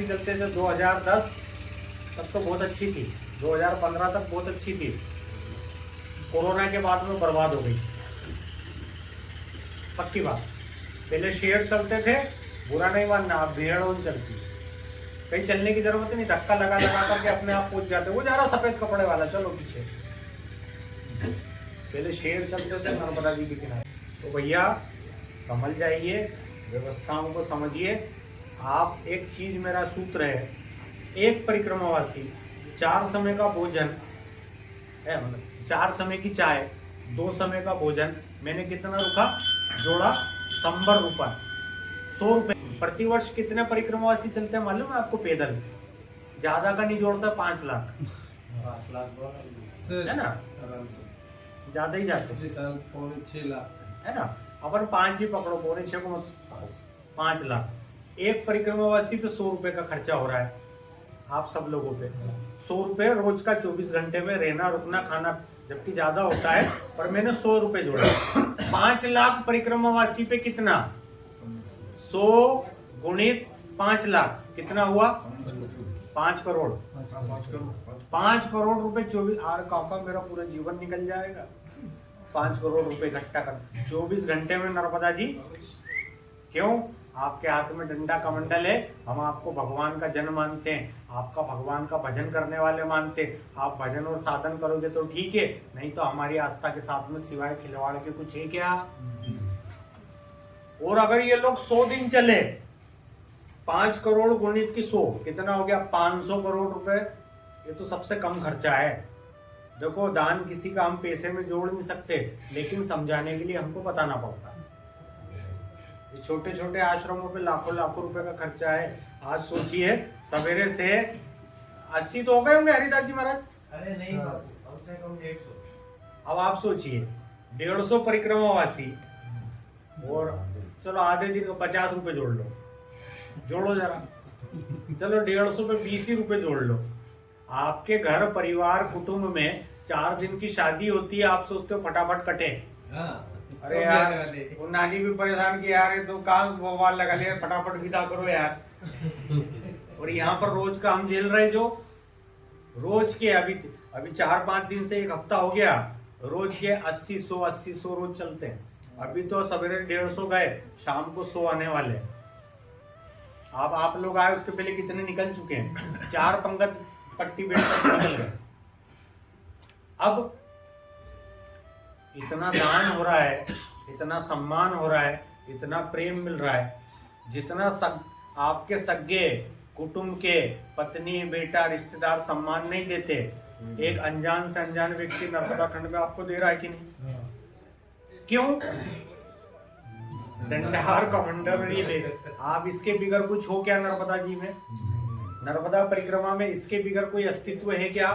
चलते थे 2010 तक तो बहुत अच्छी थी, 2015 तक बहुत अच्छी थी। कोरोना के बाद में बर्बाद हो गई, पक्की बात। पहले शेयर चलते थे, बुरा नहीं मानना, अब भेड़ चलती है। कहीं चलने की जरूरत ही नहीं, धक्का लगा लगा करके अपने आप पहुंच जाते। वो जा रहा सफेद कपड़े वाला, चलो पीछे। पहले शेर चलते थे नर्मदा जी के किनारे। तो भैया समझ जाइए, व्यवस्थाओं को समझिए। आप एक चीज, मेरा सूत्र है, एक परिक्रमावासी 4 समय का भोजन है, मतलब 4 समय की चाय, 2 समय का भोजन। मैंने कितना रुका जोड़ा, 100 रुपये, 100 रुपये। प्रतिवर्ष कितने परिक्रमावासी चलते हैं मालूम है आपको? पैदल ज्यादा का नहीं जोड़ता, 5 लाख है ना, ज्यादा ही जाते, 6 लाख है ना। अपन 5 ही पकड़ो, 6.25 को मत, 5 लाख। एक परिक्रमावासी पे 100 रुपए का खर्चा हो रहा है आप सब लोगों पे। 100 रुपए रोज का, 24 घंटे में रहना रुकना खाना, जबकि ज्यादा होता है, पर मैंने 100 रुपए जोड़ा। 5 लाख परिक्रमावासी पे कितना? 100 गुणित 5 लाख कितना हुआ? 5 करोड़। 5 करोड़ रुपए 24, आर काका मेरा पूरा जीवन निकल जाएगा। 5 करोड़ रुपए इकट्ठा कर 24 घंटे में नर्मदा जी। क्यों? आपके हाथ में डंडा कमंडल है, हम आपको भगवान का जन मानते हैं, आपका भगवान का भजन करने वाले मानते हैं। आप भजन और साधन करोगे तो ठीक है, नहीं तो हमारी आस्था के साथ में सिवाय खिलवाड़ के कुछ है क्या? और अगर ये लोग 100 दिन चले, 5 करोड़ गुणित की 100 कितना हो गया? 500 करोड़ रुपए। ये तो सबसे कम खर्चा है। देखो, दान किसी का हम पैसे में जोड़ नहीं सकते, लेकिन समझाने के लिए हमको बताना पड़ता है। ये छोटे छोटे आश्रमों पे लाखों लाखों रुपए का खर्चा है। आज सोचिए, सवेरे से 80 तो हो गए होंगे हरिदास जी महाराज? अरे नहीं, कम से कम 150। अब आप सोचिए, 150 परिक्रमावासी, और चलो आधे दिन को 50 रुपए जोड़ लो, जोड़ो जरा। चलो 150 पे 20 ही रुपए जोड़ लो। आपके घर परिवार कुटुंब में 4 दिन की शादी होती है, आप सोचते हो फटाफट कटे। अरे यार, वो नानी भी परेशान की, यार ये तो कहाँ मोबाइल लगा लिया, फटाफट विदा करो यार। और यहाँ पर रोज का हम झेल रहे, जो रोज के अभी 4-5 दिन से 1 हफ्ता हो गया, रोज के 80-100 रोज चलते हैं। अभी तो सवेरे 150 गए, शाम को 100 आने वाले हैं। अब आप लोग आए उसके पहले कितने निकल चुके हैं? 4 पंगत पट्टी बेट कर निकल गए। अब इतना दान हो रहा है, इतना सम्मान हो रहा है, इतना प्रेम मिल रहा है, जितना आपके सगे कुटुंब के पत्नी बेटा रिश्तेदार सम्मान नहीं देते, एक अनजान से अनजान व्यक्ति नर्मदा खंड में आपको दे रहा है कि नहीं? क्यों? डंडार कमंडल नहीं दे। आप इसके बिगर कुछ हो क्या नर्मदा जी में? नर्मदा परिक्रमा में इसके बिगर कोई अस्तित्व है क्या?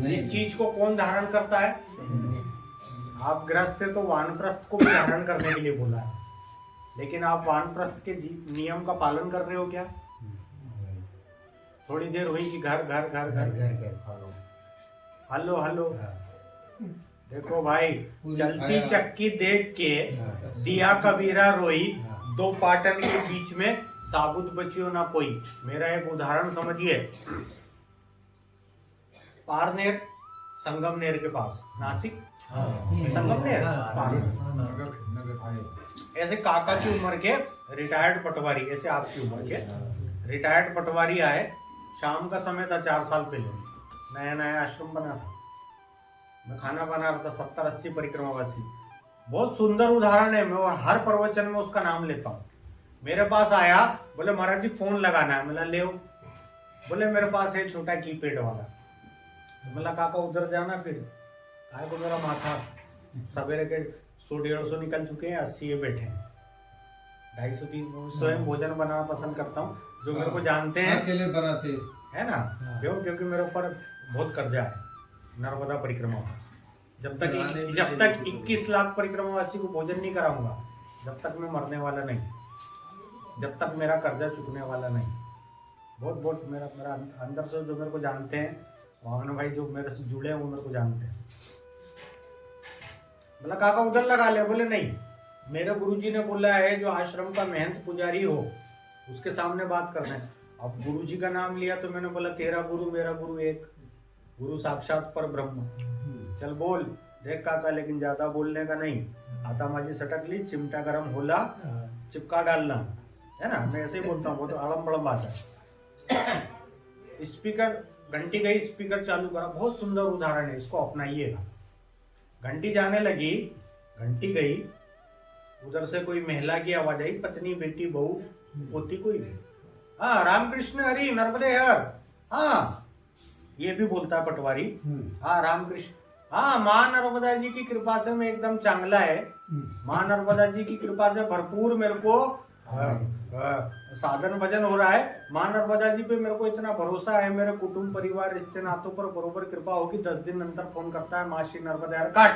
इस चीज को कौन धारण करता है? आप ग्रस्त है तो वानप्रस्थ को भी धारण करने के लिए बोला है, लेकिन आप वानप्रस्थ के नियम का पालन कर रहे हो क्या? थोड़ी देर हुई कि घर घर घर घर हलो हलो। देखो भाई, चलती चक्की देख के दिया कबीरा रोई, 2 पाटन के बीच में साबुत बचियो ना कोई। मेरा एक उदाहरण समझिए। पारनेर, संगमनेर के पास, नासिक संगमनेर, ऐसे काका की उम्र के रिटायर्ड पटवारी, ऐसे आपकी उम्र के रिटायर्ड पटवारी आए। शाम का समय था, 4 साल पहले नया नया आश्रम बना था। मैं खाना बना रहा था, 70-80 परिक्रमावासी। बहुत सुंदर उदाहरण है, मैं हर प्रवचन में उसका नाम लेता हूँ। मेरे पास आया, बोले महाराज जी फोन लगाना है। मैं ले, बोले मेरे पास है छोटा कीपैड वाला। मैं काका उधर जाना, फिर आए को मेरा माथा। सवेरे के 100-150 निकल चुके हैं, 80 बैठे हैं, 250-300। स्वयं भोजन बनाना पसंद करता हूँ, जो मेरे को जानते हैं अकेले बनाते है ना। क्योंकि मेरे ऊपर बहुत कर्जा है नर्मदा परिक्रमा का। जब तक 21 लाख परिक्रमावासी को भोजन नहीं कराऊंगा, जब तक मैं मरने वाला नहीं, जब तक मेरा कर्जा चुकने वाला नहीं। बहुत मेरा अंदर से जो मेरे को जानते हैं, वामन भाई जो मेरे से जुड़े हैं, वो मेरे को जानते हैं। बोला काका उधर लगा ले। बोले नहीं, मेरे गुरुजी ने बोला है जो आश्रम का महंत पुजारी हो उसके सामने बात करना है। अब गुरु जी का नाम लिया तो मैंने बोला तेरा गुरु मेरा गुरु एक, गुरु साक्षात पर ब्रह्म। चल बोल देख काका, लेकिन ज्यादा बोलने का नहीं। आता माझी सटक ली, चिमटा गरम होला, चिपका डालना, है ना। मैं ऐसे ही बोलता हूँ, वो तो अड़म बड़म बात है। स्पीकर, घंटी गई, स्पीकर चालू करा, बहुत सुंदर उदाहरण है, इसको अपनाइएगा। घंटी जाने लगी, घंटी गई, उधर से कोई महिला की आवाज आई, पत्नी बेटी बहू पोती कोई भी, हाँ रामकृष्ण हरि नर्मदे हर, हाँ ये भी बोलता है पटवारी, हाँ रामकृष्ण, हाँ माँ नर्मदा जी की कृपा से मैं एकदम चांगला है, माँ नर्मदा जी की कृपा से भरपूर मेरे को साधन भजन हो रहा है, माँ नर्मदा जी पे मेरे को इतना भरोसा है, मेरे कुटुंब परिवार रिश्ते नातों पर बरोबर कृपा होगी। 10 दिन अंतर फोन करता है, माँ श्री नर्मदा यार काट।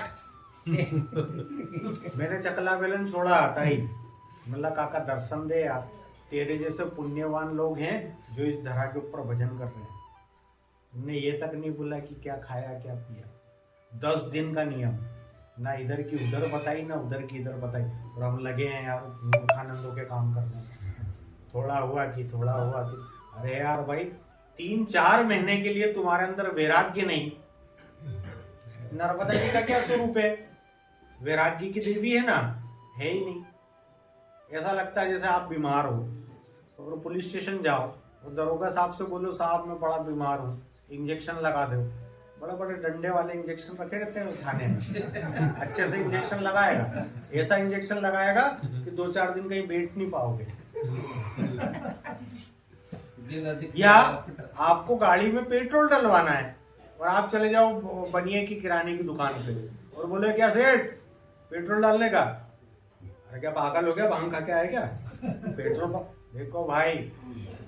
मैंने चकला बेलन छोड़ा आता ही, मतलब काका दर्शन दे यार, तेरे जैसे पुण्यवान लोग हैं जो इस धरा के ऊपर भजन कर रहे हैं। उन्हें ये तक नहीं बोला कि क्या खाया क्या पिया। 10 दिन का नियम, ना इधर की उधर बताई ना उधर की इधर बताई, और हम लगे हैं यार मूर्खानंदों के काम करने। थोड़ा हुआ कि थोड़ा हुआ कि, अरे यार भाई 3-4 महीने के लिए तुम्हारे अंदर वैराग्य नहीं, नर्मदा जी का क्या स्वरूप है, वैराग्य की देवी है ना, है ही नहीं। ऐसा लगता है जैसे आप बीमार हो और पुलिस स्टेशन जाओ और दरोगा साहब से बोलो साहब मैं बड़ा बीमार हूँ, इंजेक्शन लगा दो। बड़े बड़े डंडे वाले इंजेक्शन रखे रहते हैं थाने में, अच्छे से इंजेक्शन लगाएगा, ऐसा इंजेक्शन लगाएगा कि 2-4 दिन कहीं बैठ नहीं पाओगे। या आपको गाड़ी में पेट्रोल डलवाना है और आप चले जाओ बनिए की किराने की दुकान पे और बोले क्या सेठ पेट्रोल डालने का, अरे क्या पागल हो गया, भांग खा के आए क्या पेट्रोल पंप। देखो भाई,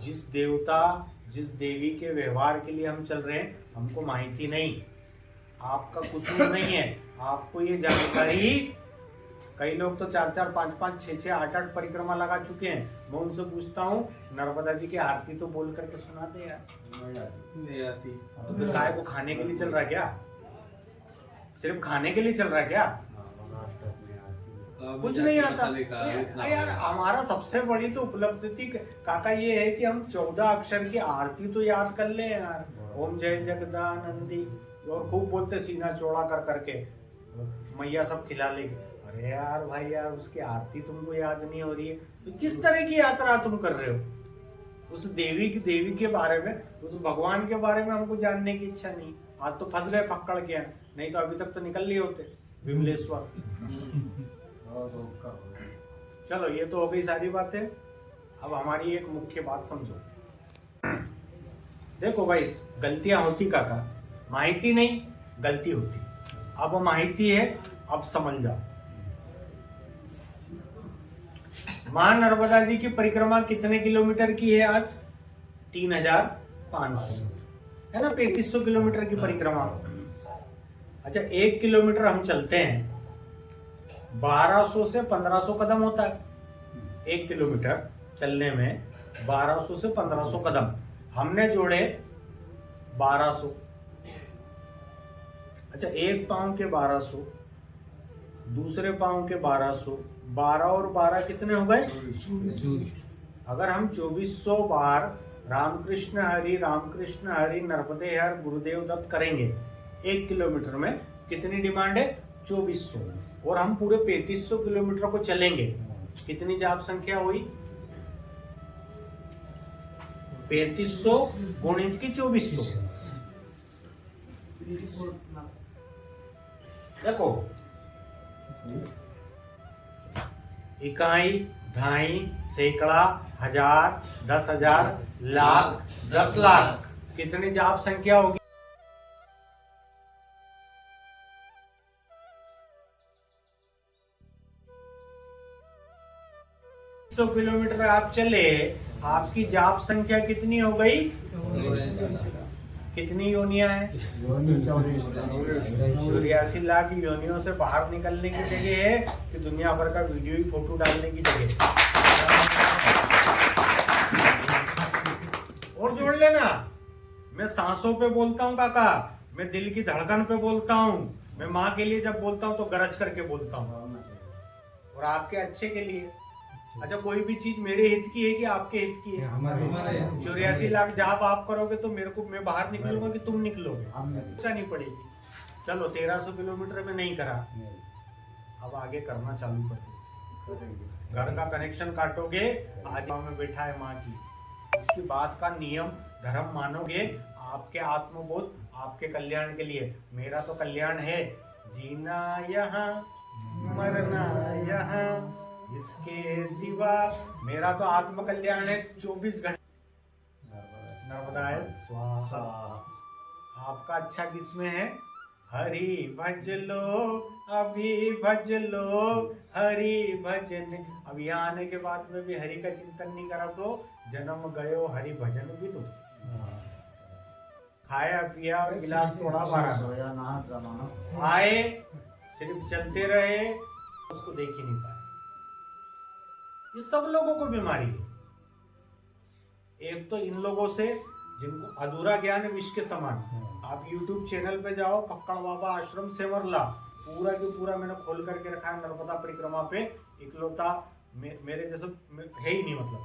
जिस देवता जिस देवी के व्यवहार के लिए हम चल रहे हैं हमको माहिती नहीं, आपका कसूर नहीं है, आपको ये जानकारी। कई लोग तो 4-4, 5-5, 6-6, 8-8 परिक्रमा लगा चुके हैं। मैं उनसे पूछता हूँ नर्मदा जी की आरती तो बोल करके सुना दे यार, नहीं आती। तो फिर काय को खाने के लिए चल रहा क्या, सिर्फ खाने के लिए चल रहा क्या, कुछ नहीं आता यार। हमारा सबसे बड़ी तो उपलब्धि काका ये है कि हम 14 अक्षर की आरती तो याद कर ले यार, ओम जय जगदानंदी, और खूब बोलते सीना चौड़ा कर करके मैया सब खिला लेगी। अरे यार भाई यार, उसकी आरती तुमको याद नहीं हो रही है तो किस तरह की यात्रा तुम कर रहे हो। उस देवी के बारे में, उस भगवान के बारे में हमको जानने की इच्छा नहीं। आज तो फंस गए पकड़ के, नहीं तो अभी तक तो निकल लिए होते विमलेश्वर। चलो ये तो हो गई सारी बातें। अब हमारी एक मुख्य बात समझो। देखो भाई, गलतियां होती काका, माहिती नहीं गलती होती। अब माहिती है, अब समझ जाओ। मां नर्मदा जी की परिक्रमा कितने किलोमीटर की है आज? 3500 है ना, 3500 किलोमीटर की परिक्रमा। अच्छा 1 किलोमीटर हम चलते हैं, 1200 से 1500 कदम होता है। 1 किलोमीटर चलने में 1200 से 1500 कदम, हमने जोड़े 1200। अच्छा एक पांव के 1200, दूसरे पांव के 1200, 12 और 12 कितने हो गए? 24। अगर हम 2400 बार रामकृष्ण हरि नर्मदे हर गुरुदेव दत्त करेंगे 1 किलोमीटर में, कितनी डिमांड है? 2400। और हम पूरे 3500 किलोमीटर को चलेंगे, कितनी जाप संख्या हुई? 3500 गुणित की 2400। देखो इकाई, ढाई, सैकड़ा, हजार, 10,000, लाख, 10 लाख, कितनी जाप संख्या होगी? 100 किलोमीटर आप चले, आपकी जाप संख्या कितनी हो गई? कितनी योनियां हैं? 84 लाख योनियों से बाहर निकलने की जगह है कि दुनिया भर का वीडियो ही फोटो डालने की जगह? और जोड़ लेना, मैं सांसों पे बोलता हूँ काका, मैं दिल की धड़कन पे बोलता हूँ, मैं माँ के लिए जब बोलता हूँ तो गरज करके बोलता हूँ, और आपके अच्छे के लिए। अच्छा, कोई भी चीज मेरे हित की है कि आपके हित की है? हमारे 84 लाख जाप आप करोगे तो मेरे को, मैं बाहर निकलूंगा कि तुम निकलोगे? अच्छा नहीं पड़ेगी। चलो 1300 किलोमीटर में नहीं करा, अब आगे करना चालू कर दो। घर का कनेक्शन काटोगे, आज में बैठा है माँ की, उसकी बात का नियम धर्म मानोगे, आपके आत्मबोध आपके कल्याण के लिए। मेरा तो कल्याण है, जीना यहाँ मरना यहाँ, इसके सिवा मेरा तो आत्म कल्याण है। 24 घंटे नर्मदाय स्वाहा। आपका अच्छा किसमें है? हरि भज लो, अभी भज लो, हरि भजन। अब यहाँ आने के बाद में भी हरि का चिंतन नहीं करा तो जन्म गयो हरि भजन भी दो। खाया पिया और गिलास थोड़ा भरा, आए सिर्फ चलते रहे, उसको देख ही नहीं पाए। ये सब लोगों को बीमारी है। एक तो इन लोगों से जिनको अधूरा ज्ञान है विष के समान। आप YouTube चैनल पे जाओ, पक्कड़ बाबा आश्रम सेमरला पूरा की पूरा मैंने खोल करके रखा है। नर्मदा परिक्रमा पे इकलौता मेरे जैसे है ही नहीं, मतलब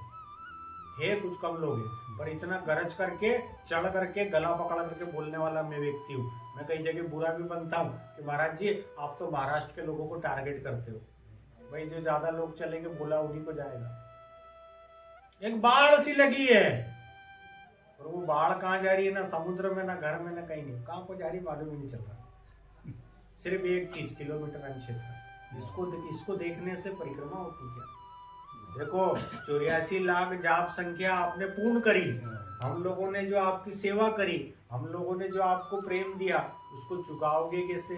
है कुछ कम लोग हैं, पर इतना गरज करके चढ़ करके गला पकड़ करके बोलने वाला मैं व्यक्ति हूँ। मैं कई जगह बुरा भी बनता हूँ कि महाराज जी आप तो महाराष्ट्र के लोगों को टारगेट करते हो। भाई जो ज्यादा लोग चलेंगे बोला उन्हीं को जाएगा। एक बाढ़ सी लगी है, और वो बाढ़ कहाँ जा रही है? ना समुद्र में, ना घर में, ना कहीं नहीं, कहाँ को जा रही मालूम ही नहीं चल रहा। सिर्फ एक चीज, किलोमीटर क्षेत्र। इसको देखने से परिक्रमा होती क्या? देखो 84 लाख जाप संख्या आपने पूर्ण करी, हम लोगों ने जो आपकी सेवा करी, हम लोगों ने जो आपको प्रेम दिया, उसको चुकाओगे कैसे?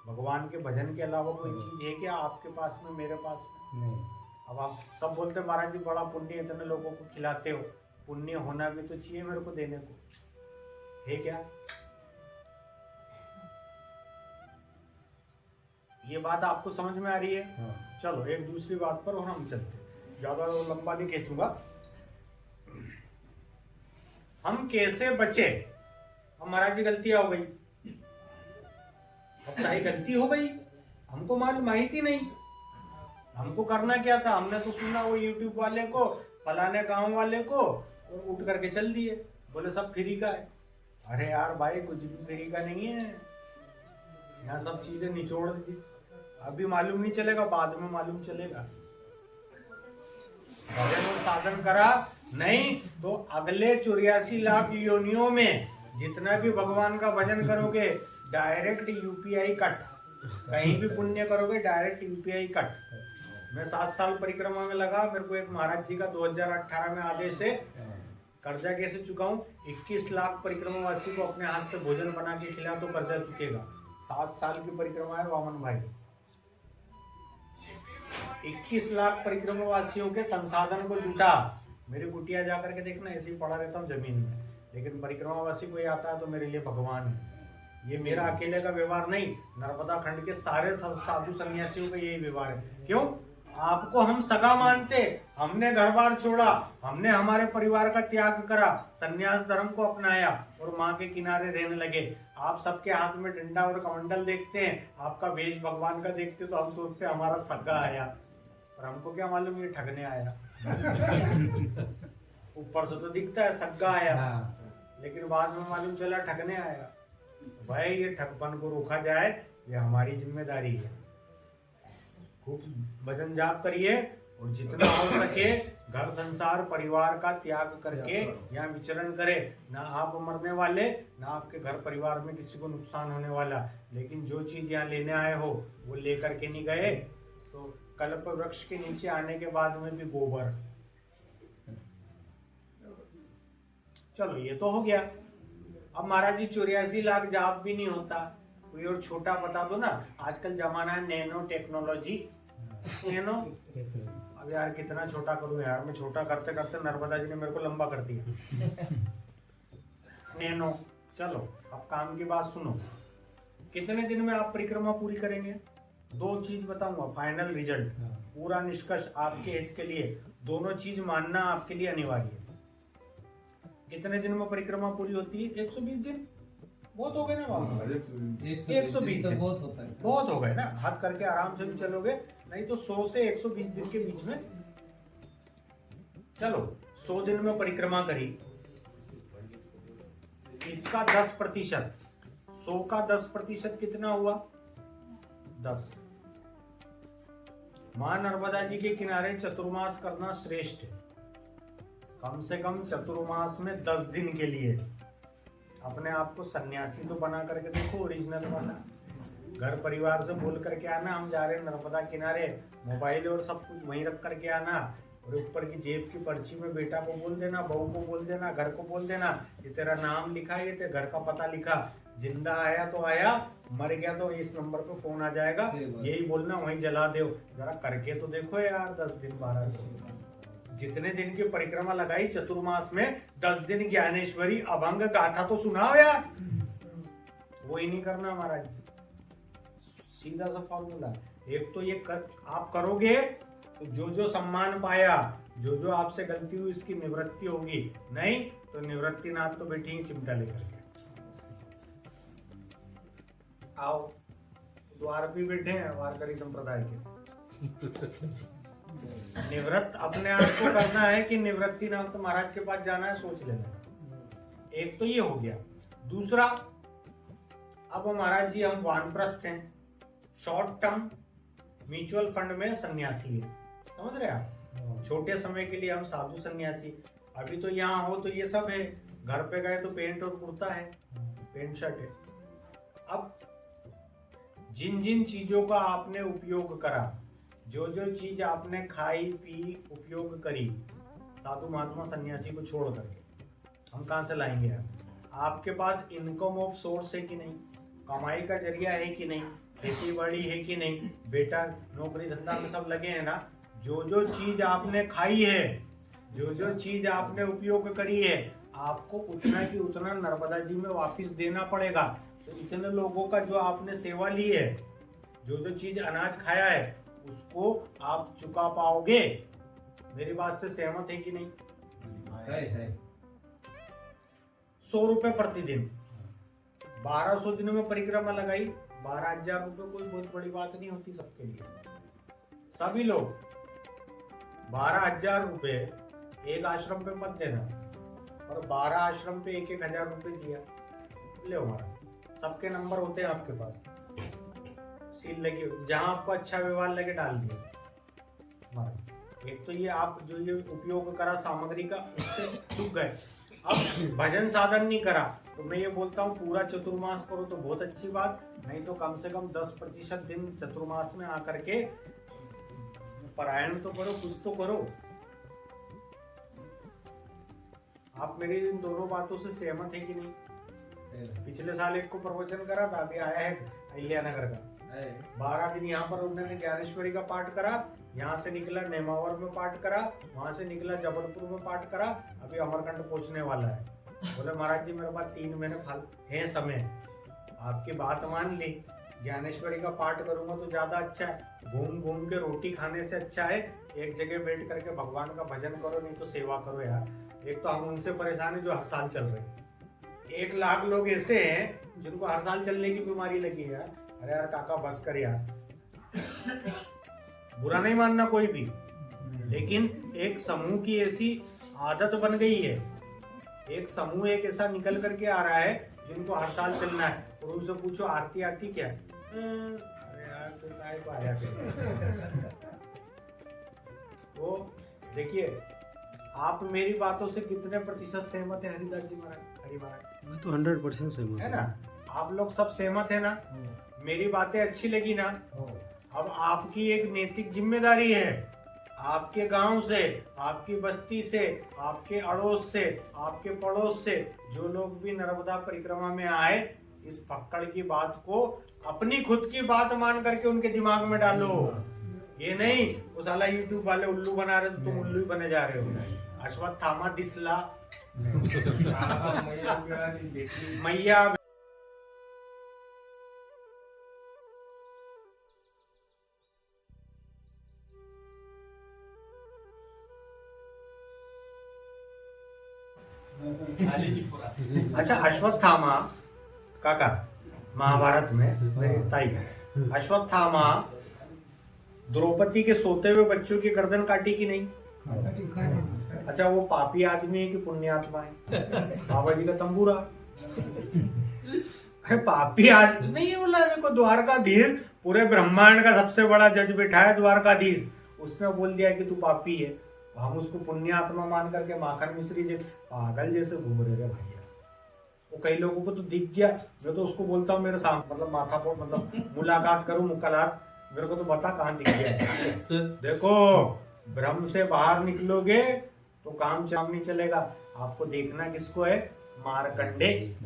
भगवान के भजन के अलावा कोई चीज है क्या आपके पास में, मेरे पास में? नहीं। अब आप सब बोलते हैं महाराज जी बड़ा पुण्य, इतने लोगों को खिलाते हो, पुण्य होना भी तो चाहिए मेरे को देने को, है क्या? ये बात आपको समझ में आ रही है? चलो एक दूसरी बात पर और हम चलते हैं, ज्यादा लंबा नहीं खींचूंगा। हम कैसे बचे? अब महाराज जी गलतियां हो गई, अब चाहे गलती हो गई, हमको माहिती नहीं, हमको करना क्या था? हमने तो सुना वो YouTube वाले को, फलाने गांव वाले को, और उठ करके चल दिए, बोले सब फ्री का है। अरे यार भाई कुछ भी फ्री का नहीं है, यहाँ सब चीजें निचोड़ दी। अभी मालूम नहीं चलेगा, बाद में मालूम चलेगा। भजन और साधन करा नहीं तो अगले 84 लाख योनियों में जितना भी भगवान का भजन करोगे डायरेक्ट UPI कट, कहीं भी पुण्य करोगे डायरेक्ट UPI कट। मैं 7 साल परिक्रमा में लगा, मेरे को एक महाराज जी का 2018 में आदेश है, कर्जा कैसे चुकाऊं? 21 लाख परिक्रमा वासी को अपने हाथ से भोजन बना के खिला तो कर्जा चुकेगा। 7 साल की परिक्रमा है वामन भाई, 21 लाख परिक्रमा वासियों के संसाधन को जुटा। मेरी कुटिया जाकर के देखना, ऐसे ही पड़ा रहता हूँ जमीन में, लेकिन परिक्रमा वासी कोई आता है तो मेरे लिए भगवान है। ये मेरा अकेले का व्यवहार नहीं, नर्मदा खंड के सारे साधु सन्यासियों का यही व्यवहार है। क्यों? आपको हम सगा मानते, हमने घर बार छोड़ा, हमने हमारे परिवार का त्याग करा, सन्यास धर्म को अपनाया और माँ के किनारे रहने लगे। आप सबके हाथ में डंडा और कमंडल देखते हैं, आपका वेश भगवान का देखते तो हम सोचते हैं हमारा सगा आया, और हमको क्या मालूम ये ठगने आया। ऊपर से तो दिखता है सगा आया, लेकिन बाद में मालूम चला ठगने आया। भाई ये ठगपन को रोका जाए, ये हमारी जिम्मेदारी है। खूब भजन जाप करिए और जितना हो सके घर संसार परिवार का त्याग करके यहाँ विचरण करे। ना आप मरने वाले, ना आपके घर परिवार में किसी को नुकसान होने वाला, लेकिन जो चीज यहाँ लेने आए हो वो लेकर के नहीं गए तो कल्प वृक्ष के नीचे आने के बाद में भी गोबर। चलो ये तो हो गया। अब महाराज जी 84 लाख जाप भी नहीं होता, कोई और छोटा बता दो ना। आजकल जमाना है नैनो टेक्नोलॉजी, नैनो। अब यार कितना छोटा करूं यार, मैं छोटा करते करते नर्मदा जी ने मेरे को लंबा कर दिया। नैनो। चलो अब काम की बात सुनो, कितने दिन में आप परिक्रमा पूरी करेंगे? 2 चीज बताऊंगा, फाइनल रिजल्ट, पूरा निष्कर्ष आपके हित के लिए। दोनों चीज मानना आपके लिए अनिवार्य है। कितने दिन में परिक्रमा पूरी होती है? 120 दिन। बहुत हो गए ना बाबा? 120 दिन बहुत हो गए ना। हाथ करके आराम से भी चलोगे, नहीं तो 100 से 120 दिन के बीच में चलो 100 दिन में परिक्रमा करी, इसका 10%, 100 का 10% कितना हुआ? 10। मां नर्मदा जी के किनारे चतुर्मास करना श्रेष्ठ है। कम से कम चतुर्मास में 10 दिन के लिए अपने आप को सन्यासी तो बना करके देखो, ओरिजिनल वाला। घर परिवार से बोल करके आना, हम जा रहे हैं नर्मदा किनारे, मोबाइल और सब कुछ वहीं रख करके आना, और ऊपर की जेब की पर्ची में बेटा को बोल देना, बहू को बोल देना, घर को बोल देना, ये तेरा नाम लिखा है, ये तेरे घर का पता लिखा, जिंदा आया तो आया, मर गया तो इस नंबर पे फोन आ जाएगा, यही बोलना, वहीं जला दो। जरा करके तो देखो यार, 10 दिन 12 दिन, जितने दिन की परिक्रमा लगाई चतुर्मास में, 10 दिन ज्ञानेश्वरी अभंग गाथा तो सुनाओ यार। वो ही नहीं करना महाराज जी, सीधा सा फॉर्मूला। एक तो ये आप करोगे तो जो जो सम्मान पाया, जो जो आपसे गलती हुई, इसकी निवृत्ति होगी, नहीं तो निवृत्ति नाथ तो बैठेंगे चिमटा लेकर के। आओ, द्वार भी बैठे हैं वारकरी संप्रदाय के। निवृत्त अपने आप को करना है कि निवृत्ति नाथ तो महाराज के पास जाना है, सोच लेना। एक तो ये हो गया। दूसरा, अब महाराज जी हम वानप्रस्थ हैं, शॉर्ट टर्म म्यूचुअल फंड में सन्यासी है, समझ रहे आप? छोटे समय के लिए हम साधु सन्यासी। अभी तो यहाँ हो तो ये सब है, घर पे गए तो पेंट और कुर्ता है, पेंट शर्ट है। अब जिन जिन चीजों का आपने उपयोग करा, जो जो चीज आपने खाई पी उपयोग करी, साधु महात्मा सन्यासी को छोड़ करके हम कहाँ से लाएंगे? आपके पास इनकम ऑफ सोर्स है कि नहीं, कमाई का जरिया है कि नहीं, खेती बाड़ी है कि नहीं, बेटा नौकरी धंधा में सब लगे हैं ना। जो जो चीज आपने खाई है, जो जो चीज आपने उपयोग करी है, आपको उतना की उतना नर्मदा जी में वापस देना पड़ेगा। तो इतने लोगों का जो आपने सेवा ली है, जो जो चीज अनाज खाया है, उसको आप चुका पाओगे। मेरी बात से सहमत है कि नहीं? है। 100 रुपए प्रतिदिन, 1200 दिन में परिक्रमा लगाई, 12,000 रुपए कोई बहुत बड़ी बात नहीं होती सबके लिए। सभी लोग 12,000 रुपए एक आश्रम पे मत देना, और 12 आश्रम पे 1,000 रुपए दिया, ले हमारा सबके नंबर होते हैं आपके पास, सील लगी, जहां आपको अच्छा व्यवहार लगे डाल दिए हमारा। एक तो ये आप जो ये उपयोग करा सामग्री का, उससे चूक गए। अब भजन साधन नहीं करा तो मैं ये बोलता हूँ पूरा चतुर्मास करो तो बहुत अच्छी बात, नहीं तो कम से कम 10% दिन चतुर्मास में आकर के पारायण तो करो, कुछ तो करो। आप मेरी इन दोनों बातों से सहमत है कि नहीं? पिछले साल एक को प्रवचन करा था, अभी आया है अहिल्यानगर का, 12 दिन यहाँ पर उन्होंने ज्ञानेश्वरी का पाठ करा, यहाँ से निकला नेमावर में पाठ करा, वहां से निकला जबलपुर में पाठ करा, अभी अमरकंट पहुंचने वाला है। बोले महाराज जी मेरे पास 3 महीने फल है समय, आपकी बात मान ली, ज्ञानेश्वरी का पाठ करूंगा तो ज्यादा अच्छा है। घूम घूम के रोटी खाने से अच्छा है एक जगह बैठ करके भगवान का भजन करो, नहीं तो सेवा करो यार। एक तो हम उनसे परेशान है जो हर साल चल रहे हैं, 1 लाख लोग ऐसे हैं जिनको हर साल चलने की बीमारी लगी है यार। अरे यार काका बस कर यार, बुरा नहीं मानना कोई भी, लेकिन एक समूह की ऐसी आदत बन गई है, एक समूह एक ऐसा निकल करके आ रहा है जिनको हर साल चलना है, और उनसे पूछो आरती आती क्या? अरे यार तो काय को आया तो देखिए आप मेरी बातों से कितने प्रतिशत सहमत है हरिदास जी महाराज? हरि महाराज मैं तो 100% सहमत है ना? आप लोग सब सहमत है ना? मेरी बातें अच्छी लगी ना? अब आपकी एक नैतिक जिम्मेदारी है, आपके गांव से, आपकी बस्ती से, आपके अड़ोस से, आपके पड़ोस से जो लोग भी नर्मदा परिक्रमा में आए, इस फक्कड़ की बात को अपनी खुद की बात मान करके उनके दिमाग में डालो। ये नहीं वो साला यूट्यूब वाले उल्लू बना रहे तो तुम उल्लू ही बने जा रहे हो। अश्वत्थामा दिसला मैया अच्छा अश्वत्थामा काका महाभारत में मेरी ताई अश्वत्थामा द्रौपदी के सोते हुए बच्चों की गर्दन काटी कि नहीं? अच्छा वो पापी आदमी है कि पुण्य आत्मा है? बाबा जी का तंबूरा। अरे पापी आदमी नहीं है, बोला देखो द्वारकाधीश, पूरे ब्रह्मांड का सबसे बड़ा जज बैठा है द्वारकाधीश, उसने बोल दिया कि तू पापी है, हम उसको पुण्य आत्मा मान करके माखन मिश्री जी पागल जैसे घूम रहे रे भैया। वो कई लोगों को तो दिख गया, मैं तो उसको बोलता हूँ मेरे सामने, मतलब माथा पर मतलब मुलाकात करूं मुकलात, मेरे को तो बता कहाँ दिख गया। देखो भ्रम से बाहर निकलोगे तो काम नहीं चलेगा। आपको देखना किसको है? मार्कंडे।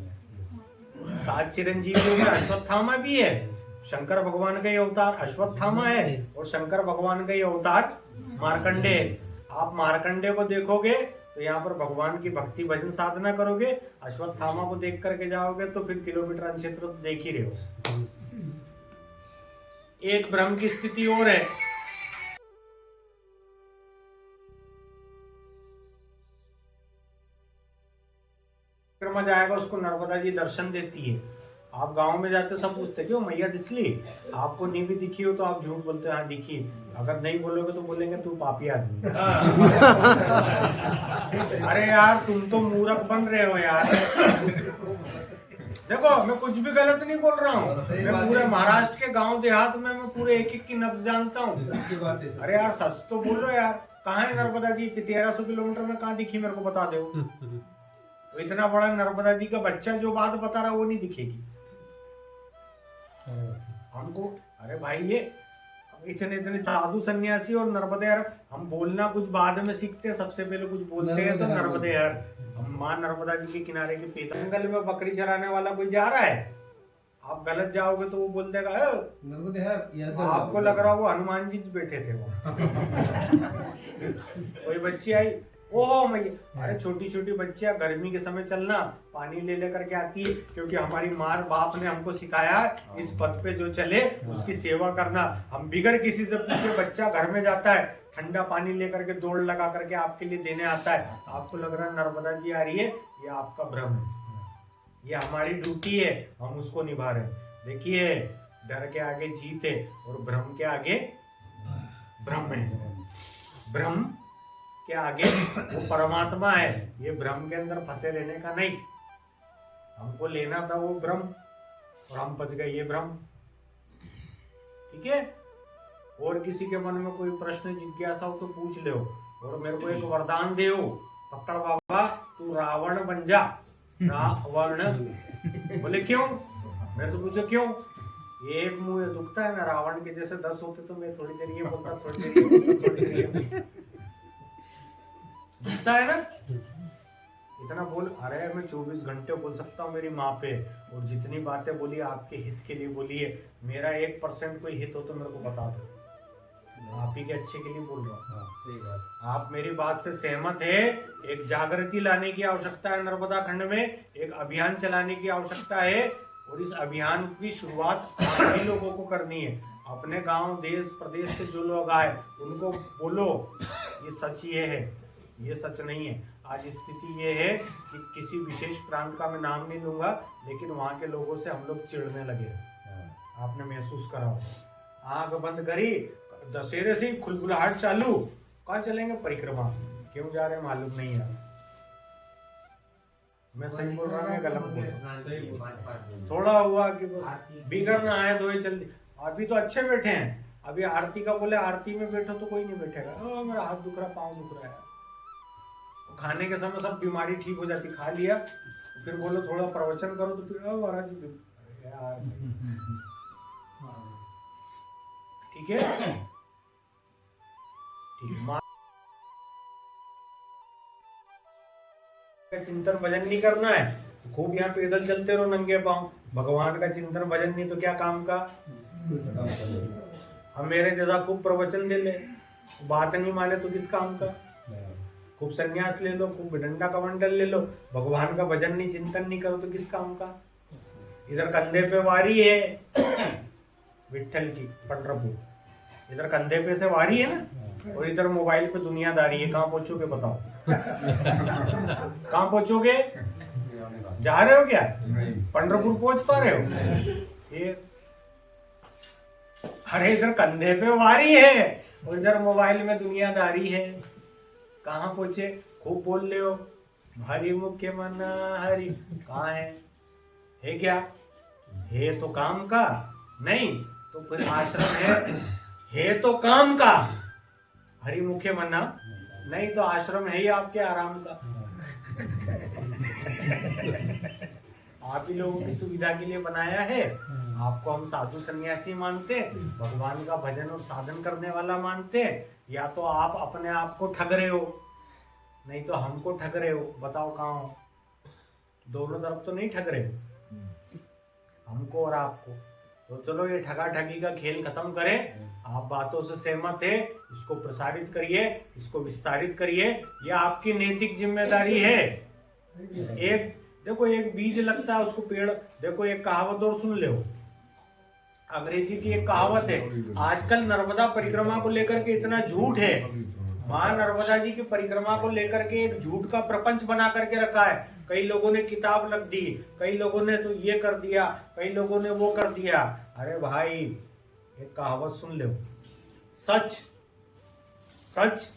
7 चिरंजीवियों में अश्वत्थामा भी है, शंकर भगवान का ही अवतार अश्वत्थामा है और शंकर भगवान का ही अवतार मार्कंडे है। आप मार्कंडे को देखोगे तो यहाँ पर भगवान की भक्ति भजन साधना करोगे, अश्वत्थामा को देख करके जाओगे तो फिर किलोमीटर क्षेत्र तो देख ही रहे हो। एक भ्रम की स्थिति और है, परिक्रमा जाएगा उसको नर्मदा जी दर्शन देती है। आप गांव में जाते सब पूछते क्यों मैया दिसली, आपको नहीं भी दिखी हो तो आप झूठ बोलते हाँ दिखी, अगर नहीं बोलोगे तो बोलेंगे तू पापी आदमी। अरे यार तुम तो मूर्ख बन रहे हो यार। देखो मैं कुछ भी गलत नहीं बोल रहा हूँ, मैं पूरे महाराष्ट्र के गांव देहात में मैं पूरे एक एक की नब्ज जानता हूँ। अरे यार सच तो बोलो यार, कहाँ है नर्मदा जी? 1300 किलोमीटर में कहाँ दिखी मेरे को बता दो। तो इतना बड़ा नर्मदा जी का बच्चा जो बात बता रहा वो नहीं दिखेगी हमको। अरे भाई ये इतने इतने साधु सन्यासी और नर्मदे हर, हम बोलना कुछ बाद में सीखते हैं, सबसे पहले कुछ बोलते हैं तो नर्मदे हर। हम मां नर्मदा जी के किनारे के पेतंगल में बकरी चराने वाला कोई जा रहा है, आप गलत जाओगे तो वो बोल देगा नर्मदे हर, आपको लग रहा वो हनुमान जी बैठे थे वो। कोई बच्ची आई, ओह मैया, अरे छोटी छोटी बच्चियां गर्मी के समय चलना पानी ले लेकर के आती है, क्योंकि हमारी माँ बाप ने हमको सिखाया इस पथ पे जो चले उसकी सेवा करना। हम बिगर किसी से पूछे बच्चा घर में जाता है, ठंडा पानी लेकर के दौड़ लगा करके आपके लिए देने आता है, आपको लग रहा है नर्मदा जी आ रही है, ये आपका भ्रम है, ये हमारी ड्यूटी है, हम उसको निभा रहे हैं। देखिए डर के आगे जीत है और भ्रम के आगे भ्रम है। भ्रम के आगे वो परमात्मा है, ये भ्रम के अंदर फंसे रहने का नहीं। हमको लेना था वो भ्रम और हम फंस गए ये भ्रम। ठीक है, और किसी के मन में कोई प्रश्न जिज्ञासा हो तो पूछ ले, और मेरे को एक वरदान दे, पकड़ बाबा तू रावण बन जा। रावण बोले क्यों? मेरे से पूछो क्यों? ये एक मुंह दुखता है ना, रावण के जैसे 10 होते तो मैं थोड़ी देर ये बोलता, थोड़ी देर ये बोलता, थोड़ी देर ये दिखता है ना। इतना बोल, अरे मैं 24 घंटे बोल सकता हूँ मेरी माँ पे, और जितनी बातें बोली आपके हित के लिए बोली है। मेरा 1% कोई हित हो तो मेरे को बता दो, आप ही के अच्छे के लिए बोल रहा हूँ। आप मेरी बात से सहमत है? एक जागृति लाने की आवश्यकता है नर्मदा खंड में, एक अभियान चलाने की आवश्यकता है, और इस अभियान की शुरुआत सभी लोगों को करनी है। अपने गांव देश प्रदेश के जो लोग आए उनको बोलो ये सच ये है, ये सच नहीं है। आज स्थिति ये है कि किसी विशेष प्रांत का मैं नाम नहीं लूंगा, लेकिन वहां के लोगों से हम लोग चिढ़ने लगे। आपने महसूस करा, आंख बंद करी, दशहरे से ही खुलबुलाहट चालू, कहाँ चलेंगे? परिक्रमा। क्यों जा रहे हैं मालूम नहीं है। मैं सही बोल रहा हूँ गलत बोल रहा हूँ? थोड़ा हुआ कि बिगड़ ना आए दो चल, अभी तो अच्छे बैठे हैं। अभी आरती का बोले आरती में बैठो तो कोई नहीं बैठेगा, मेरा हाथ दुख रहा, पाँव दुख रहा है। खाने के समय सब बीमारी ठीक हो जाती, खा लिया फिर बोलो थोड़ा प्रवचन करो तो फिर महाराज यार। ठीक है, ठीक। चिंतन भजन नहीं करना है तो खूब यहाँ पैदल चलते रहो नंगे पांव, भगवान का चिंतन भजन नहीं तो क्या काम का। अब मेरे जैसा खूब प्रवचन दे ले, बात नहीं माने तो किस काम का। खूब सन्यास ले लो, खूब डंडा कमंडल ले लो, भगवान का भजन नहीं चिंतन नहीं करो तो किस काम का। इधर कंधे पे वारी है विठल की पंढरपुर, इधर कंधे पे से वारी है ना, और इधर मोबाइल पे दुनियादारी है। कहाँ पहुंचोगे बताओ? कहाँ पहुंचोगे? जा रहे हो क्या? पंढरपुर पहुंच पा रहे हो? अरे इधर कंधे पे वारी है और इधर मोबाइल में दुनियादारी है, कहाँ पहुंचे? खूब बोल रहे हो, हरि मुख्य मन हरि, कहाँ है क्या? है तो काम का नहीं, तो फिर आश्रम है तो काम का, हरि मुख्य मना नहीं तो आश्रम है ही आपके आराम का। आप ही लोगों की सुविधा के लिए बनाया है। आपको हम साधु सन्यासी मानते, भगवान का भजन और साधन करने वाला मानते, या तो आप अपने आप को ठग रहे हो, नहीं तो हमको ठग रहे हो। बताओ कहाँ हो? दोनों तरफ तो नहीं ठग रहे हो, हमको और आपको। तो चलो ये ठगा ठगी का खेल खत्म करें। आप बातों से सहमत है, इसको प्रसारित करिए, इसको विस्तारित करिए, यह आपकी नैतिक जिम्मेदारी है। एक देखो, एक बीज लगता है उसको पेड़, देखो एक कहावत और सुन लो, अंग्रेजी की एक कहावत है। आजकल नर्मदा परिक्रमा को लेकर के इतना झूठ है, मां नर्मदा जी की परिक्रमा को लेकर के एक झूठ का प्रपंच बना करके रखा है। कई लोगों ने किताब लग दी, कई लोगों ने तो ये कर दिया, कई लोगों ने वो कर दिया। अरे भाई, एक कहावत सुन लो, सच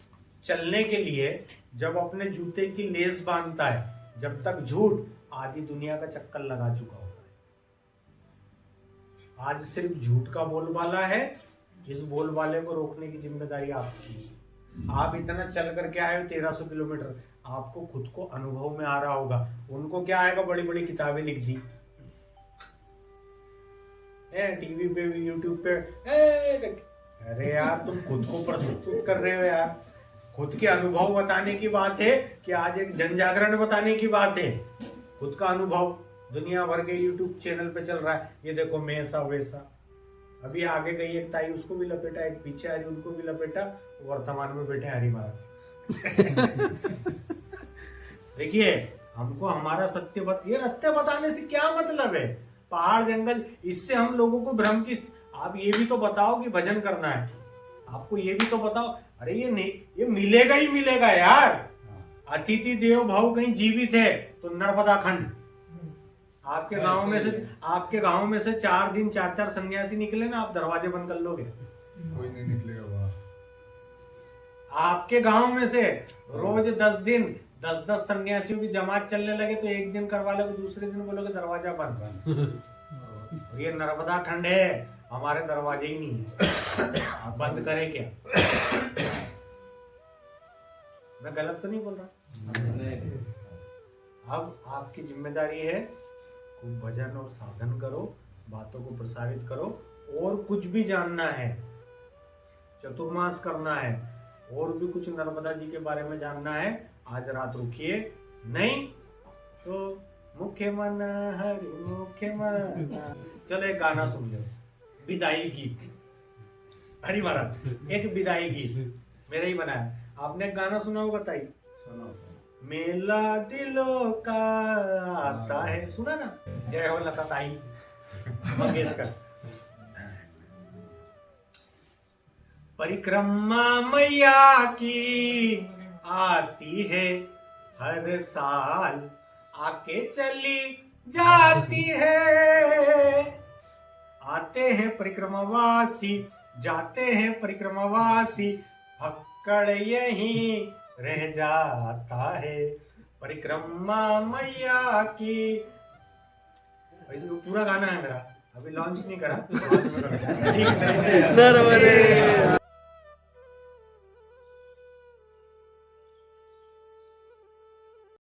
चलने के लिए जब अपने जूते की लेस बांधता है, जब तक झूठ आधी दुनिया का चक्कर लगा चुका होता है। आज सिर्फ झूठ का बोलबाला है, इस बोलबाले को रोकने की जिम्मेदारी आपकी है। आप इतना चल करके आए हो 1300 किलोमीटर, आपको खुद को अनुभव में आ रहा होगा। उनको क्या आएगा, बड़ी बड़ी किताबें लिख दी टीवी पे यूट्यूब पे, अरे यार तुम खुद को प्रस्तुत कर रहे हो यार। खुद के अनुभव बताने की बात है कि आज एक जन जागरण बताने की बात है। खुद का अनुभव दुनिया भर के यूट्यूब चैनल पे चल रहा है, ये देखो मैं ऐसा वैसा। अभी आगे गई एक ताई, उसको भी लपेटा, एक पीछे आ रही उनको भी लपेटा, वर्तमान में बैठे हरि महाराज। देखिए, हमको हमारा सत्य ये रास्ते बताने से क्या मतलब है? पहाड़ जंगल, इससे हम लोगों को भ्रम की। आप ये भी तो बताओ कि भजन करना है, आपको ये भी तो बताओ। अरे ये मिलेगा ही मिलेगा यार। अतिथि देव भव कहीं जीवित है तो नर्मदा खंड। आपके गांव में से 4 दिन 4 सन्यासी निकले ना, आप दरवाजे बंद कर लोगे? कोई नहीं निकलेगा वहां। आपके गांव में से रोज 10 दिन 10 सन्यासियों की जमात चलने लगे तो एक दिन करवा लोगे, दूसरे दिन बोलोगे दरवाजा बंद। ये नर्मदा खंड है, हमारे दरवाजे ही नहीं है। आप बंद करें क्या? मैं गलत तो नहीं बोल रहा? अब आपकी जिम्मेदारी है, खूब भजन और साधन करो, बातों को प्रसारित करो। और कुछ भी जानना है, चतुर्मास करना है, और भी कुछ नर्मदा जी के बारे में जानना है, आज रात रुकिए, नहीं तो मुख्य मन हरि मुख्य मन। चलो एक गाना सुन लो, विदाई गीत। हरि महाराज एक विदाई गीत मेरा ही बनाया। आपने एक गाना सुना होगा ताई, मेला दिलों का आता है, सुना ना? जय हो लता ताई मंगेशकर। परिक्रमा मैया की आती है हर साल, आके चली जाती है। आते हैं परिक्रमावासी, जाते हैं परिक्रमावासी, भक्कड़ यहीं रह जाता है। परिक्रमा मैया की। पूरा गाना है मेरा, अभी लॉन्च नहीं करा।